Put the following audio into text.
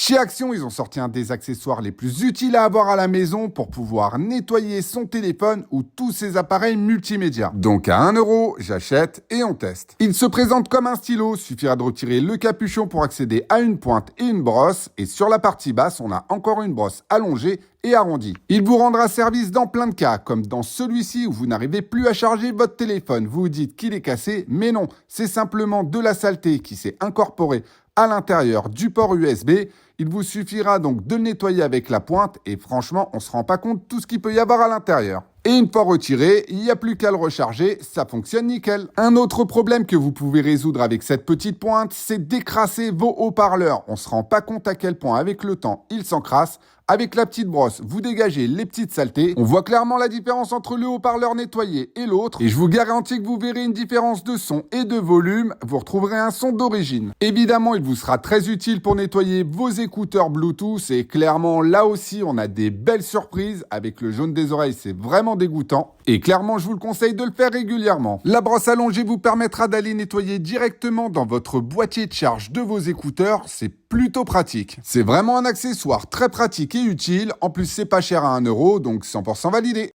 Chez Action, ils ont sorti un des accessoires les plus utiles à avoir à la maison pour pouvoir nettoyer son téléphone ou tous ses appareils multimédia. Donc à 1 euro, j'achète et on teste. Il se présente comme un stylo, suffira de retirer le capuchon pour accéder à une pointe et une brosse. Et sur la partie basse, on a encore une brosse allongée et arrondi. Il vous rendra service dans plein de cas, comme dans celui-ci où vous n'arrivez plus à charger votre téléphone. Vous vous dites qu'il est cassé, mais non, c'est simplement de la saleté qui s'est incorporée à l'intérieur du port USB. Il vous suffira donc de le nettoyer avec la pointe et franchement, on ne se rend pas compte de tout ce qu'il peut y avoir à l'intérieur. Et une fois retiré, il n'y a plus qu'à le recharger, ça fonctionne nickel. Un autre problème que vous pouvez résoudre avec cette petite pointe, c'est d'écrasser vos haut-parleurs. On ne se rend pas compte à quel point avec le temps, ils s'encrassent. Avec la petite brosse, vous dégagez les petites saletés. On voit clairement la différence entre le haut-parleur nettoyé et l'autre. Et je vous garantis que vous verrez une différence de son et de volume. Vous retrouverez un son d'origine. Évidemment, il vous sera très utile pour nettoyer vos écouteurs Bluetooth. Et clairement, là aussi, on a des belles surprises. Avec le jaune des oreilles, c'est vraiment dégoûtant. Et clairement, je vous le conseille de le faire régulièrement. La brosse allongée vous permettra d'aller nettoyer directement dans votre boîtier de charge de vos écouteurs. C'est plutôt pratique. C'est vraiment un accessoire très pratique et utile. En plus, c'est pas cher à 1 euro, donc 100% validé.